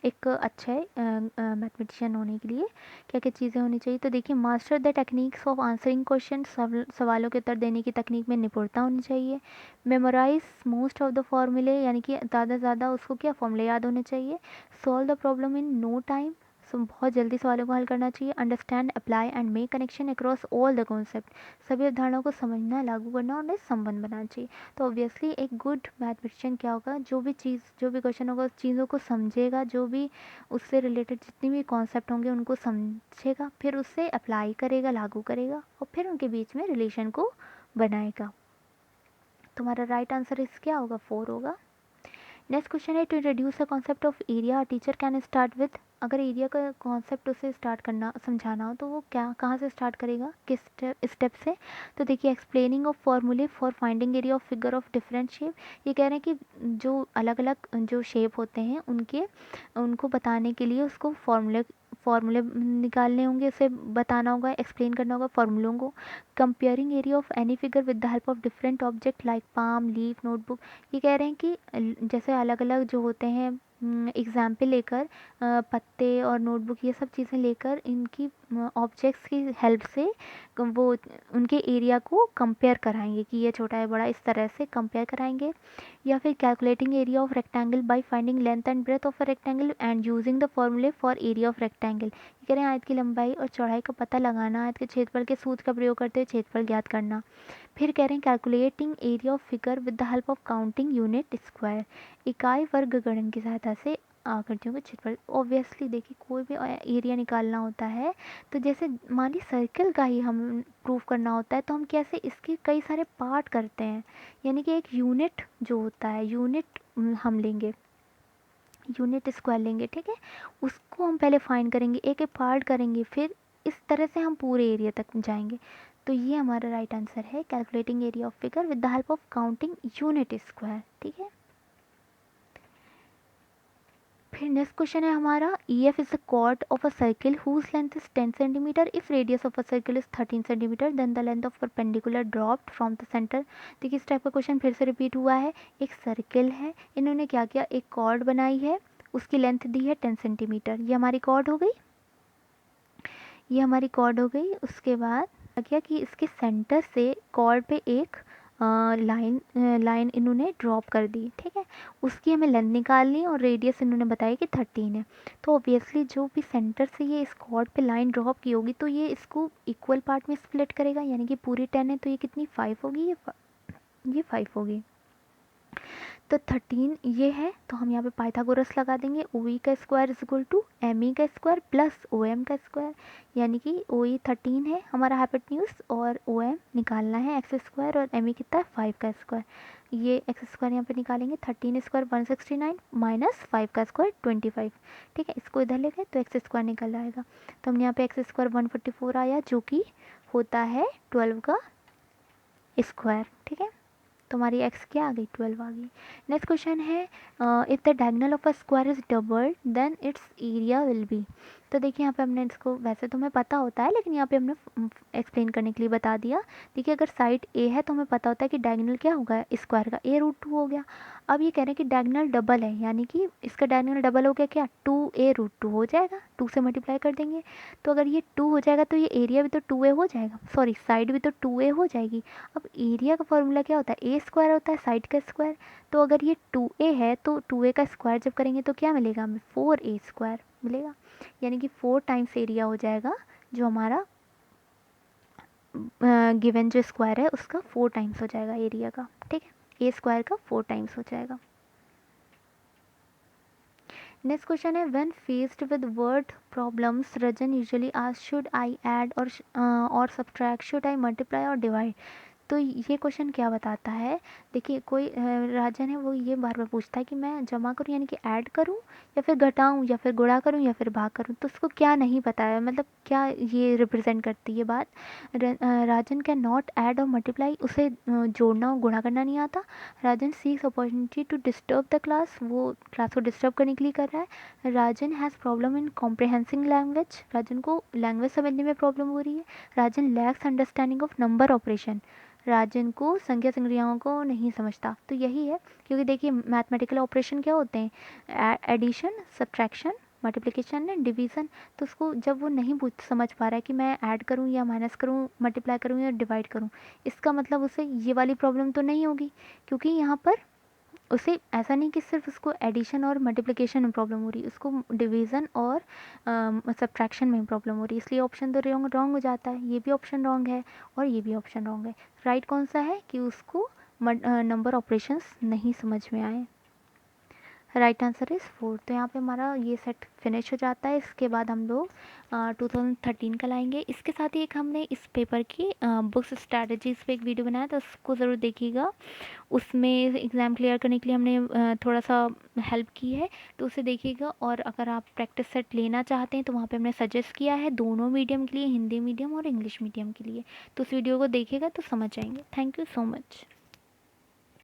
एक अच्छे मैथमेटिशियन होने के लिए, क्या क्या चीज़ें होनी चाहिए। तो देखिए master the techniques of answering question, सवालों के उत्तर देने की तकनीक में निपुणता होनी चाहिए। मेमोराइज मोस्ट ऑफ द फॉर्मूले, यानी कि ज़्यादा से ज़्यादा उसको क्या फॉर्मूले याद होने चाहिए। Solve the problem in no time, बहुत जल्दी सवालों को हल करना चाहिए। Understand, apply and make connection across all the concept, सभी अवधारणाओं को समझना, लागू करना और उन्हें संबंध बनाना चाहिए। तो ऑब्वियसली एक गुड मैथमेटिशियन क्या होगा, जो भी चीज़, जो भी क्वेश्चन होगा उस चीज़ों को समझेगा, जो भी उससे रिलेटेड जितनी भी कॉन्सेप्ट होंगे उनको समझेगा, फिर उससे अप्लाई करेगा, लागू करेगा, और फिर उनके बीच में रिलेशन को बनाएगा। तुम्हारा राइट आंसर इस क्या होगा, 4 होगा। नेक्स्ट क्वेश्चन है, to introduce the concept of area teacher can start with. अगर एरिया का कॉन्सेप्ट उसे स्टार्ट करना, समझाना हो तो वो क्या, कहाँ से स्टार्ट करेगा, किस स्टेप से। तो देखिए एक्सप्लेनिंग ऑफ फॉर्मूले for finding area of figure of different shape. ये कह रहे हैं कि जो अलग अलग जो शेप होते हैं उनके, उनको बताने के लिए उसको फॉर्मूले निकालने होंगे, उसे बताना होगा, एक्सप्लेन करना होगा फॉर्मूलों को। Comparing area of any figure with the help of different object like palm, leaf, notebook. ये कह रहे हैं कि जैसे अलग अलग जो होते हैं एग्जाम्पल लेकर, पत्ते और नोटबुक ये सब चीज़ें लेकर इनकी ऑब्जेक्ट्स की हेल्प से वो उनके एरिया को कंपेयर कराएंगे कि ये छोटा है बड़ा, इस तरह से कंपेयर कराएंगे। या फिर calculating area of rectangle by finding length and breadth of a rectangle and using the formulae for area of rectangle. ये कह रहे हैं आयत की लंबाई और चौड़ाई का पता लगाना, आयत के क्षेत्रफल के सूत्र का प्रयोग करते हुए क्षेत्रफल ज्ञात करना। फिर कह रहे हैं calculating area of figure with the help of counting unit square, इकाई वर्ग गणन की सहायता से आकृतियों के क्षेत्रफल। ऑब्वियसली देखिए कोई भी एरिया निकालना होता है तो जैसे मान ली सर्कल का ही हम प्रूफ करना होता है तो हम कैसे इसके कई सारे पार्ट करते हैं, यानी कि एक यूनिट जो होता है, यूनिट हम लेंगे, यूनिट स्क्वायर लेंगे, ठीक है, उसको हम पहले फाइंड करेंगे, एक एक पार्ट करेंगे, फिर इस तरह से हम पूरे एरिया तक जाएंगे। तो ये हमारा राइट आंसर है, calculating area of figure with the help of counting unit square, ठीक है। फिर नेक्स्ट क्वेश्चन है हमारा, EF is the chord of a circle whose length is 10 centimetre, if radius of a circle is 13 centimetre then the length of perpendicular dropped from the centre. देखिए इस type का question फिर से repeat हुआ है। एक सर्किल है, इन्होंने क्या किया, एक कॉर्ड बनाई है, उसकी लेंथ दी है 10 सेंटीमीटर, ये हमारी कॉर्ड हो गई, ये हमारी कॉर्ड हो गई। उसके बाद क्या किया कि इसके सेंटर से कॉर्ड पे एक लाइन इन्होंने ड्रॉप कर दी, ठीक है। उसकी हमें लेंथ निकालनी और रेडियस इन्होंने बताया कि 13 है। तो ऑब्वियसली जो भी सेंटर से ये इस कॉर्ड पे लाइन ड्रॉप की होगी तो ये इसको इक्वल पार्ट में स्प्लिट करेगा, यानी कि पूरी 10 है तो ये कितनी 5 होगी, ये 5 होगी। तो 13 ये है, तो हम यहाँ पे पाइथागोरस लगा देंगे। ओ ई का square is equal to M E का स्क्वायर प्लस ओ एम का स्क्वायर, यानी कि ओ ई 13 है हमारा हाइपोटेन्यूज और ओ एम निकालना है एक्स स्क्वायर और एम ई कितना है 5 का स्क्वायर। ये एक्स स्क्वायर यहाँ पे निकालेंगे, 13 स्क्वायर 169 माइनस 5 का स्क्वायर 25, ठीक है। इसको इधर ले गए तो एक्स स्क्वायर निकल आएगा। तो हमने यहाँ पे एक्स स्क्वायर 144 आया जो कि होता है 12 का स्क्वायर, ठीक है। तो हमारी एक्स क्या आ गई 12 आ गई। नेक्स्ट क्वेश्चन है if the diagonal of a square is double then its area will be. तो देखिए यहाँ पे हमने इसको, वैसे तो हमें पता होता है लेकिन यहाँ पे हमने एक्सप्लेन करने के लिए बता दिया। देखिए अगर साइड ए है तो हमें पता होता है कि डायगोनल क्या होगा स्क्वायर का, a√2 हो गया। अब ये कह रहे हैं कि डायगोनल डबल है, यानी कि इसका डायगोनल डबल हो गया क्या, 2a√2 हो जाएगा, 2 से मल्टीप्लाई कर देंगे। तो अगर ये 2 हो जाएगा तो ये एरिया भी तो 2a हो जाएगा, सॉरी साइड भी तो 2a हो जाएगी। अब एरिया का फॉर्मूला क्या होता है, ए स्क्वायर होता है साइड का स्क्वायर। तो अगर ये 2a है तो 2a का स्क्वायर जब करेंगे तो क्या मिलेगा हमें, 4a स्क्वायर मिलेगा, यानी कि 4 टाइम्स एरिया हो जाएगा जो हमारा गिवन जो स्क्वायर है उसका 4 टाइम्स हो जाएगा एरिया का, ठीक है। ए स्क्वायर का 4 टाइम्स हो जाएगा। नेक्स्ट क्वेश्चन है when faced with word problems Rajan usually ask should I add or subtract, should I multiply or divide. तो ये क्वेश्चन क्या बताता है, देखिए कोई राजन है वो ये बार बार पूछता है कि मैं जमा करूँ यानी कि ऐड करूँ या फिर घटाऊँ या फिर गुणा करूँ या फिर भाग करूँ, तो उसको क्या नहीं पता है, मतलब क्या ये रिप्रेजेंट करती है बात। Rajan can not add or multiply, उसे जोड़ना और गुणा करना नहीं आता। Rajan seeks opportunity to disturb the class, वो क्लास को डिस्टर्ब करने के लिए कर रहा है। Rajan has problem in comprehensing language, Rajan को लैंग्वेज समझने में प्रॉब्लम हो रही है। Rajan lacks understanding of number operation, Rajan को संख्या संक्रियाओं को नहीं समझता। तो यही है, क्योंकि देखिए मैथमेटिकल ऑपरेशन क्या होते हैं, addition, subtraction, multiplication and division. तो उसको जब वो नहीं समझ पा रहा है कि मैं ऐड करूँ या माइनस करूँ, मल्टीप्लाई करूँ या डिवाइड करूँ, इसका मतलब उसे ये वाली प्रॉब्लम तो नहीं होगी, क्योंकि यहाँ पर उसे ऐसा नहीं कि सिर्फ उसको एडिशन और मल्टीप्लिकेशन में प्रॉब्लम हो रही है, उसको डिवीज़न और सब्ट्रैक्शन में प्रॉब्लम हो रही है। इसलिए ऑप्शन तो रॉन्ग हो जाता है, ये भी ऑप्शन रॉन्ग है और ये भी ऑप्शन रॉन्ग है। राइट कौन सा है कि उसको नंबर ऑपरेशंस नहीं समझ में आए। Right answer is 4। तो यहाँ पे हमारा ये सेट फिनिश हो जाता है। इसके बाद हम लोग 2013 का लाएंगे। इसके साथ ही एक हमने इस पेपर की बुक्स स्ट्रैटेजीज़ पे एक वीडियो बनाया, तो उसको ज़रूर देखिएगा। उसमें एग्ज़ाम क्लियर करने के लिए हमने थोड़ा सा हेल्प की है, तो उसे देखिएगा। और अगर आप प्रैक्टिस सेट लेना चाहते हैं तो वहाँ पे हमने सजेस्ट किया है दोनों मीडियम के लिए, हिंदी मीडियम और इंग्लिश मीडियम के लिए। तो उस वीडियो को देखिएगा तो समझ आएंगे। Thank you so much.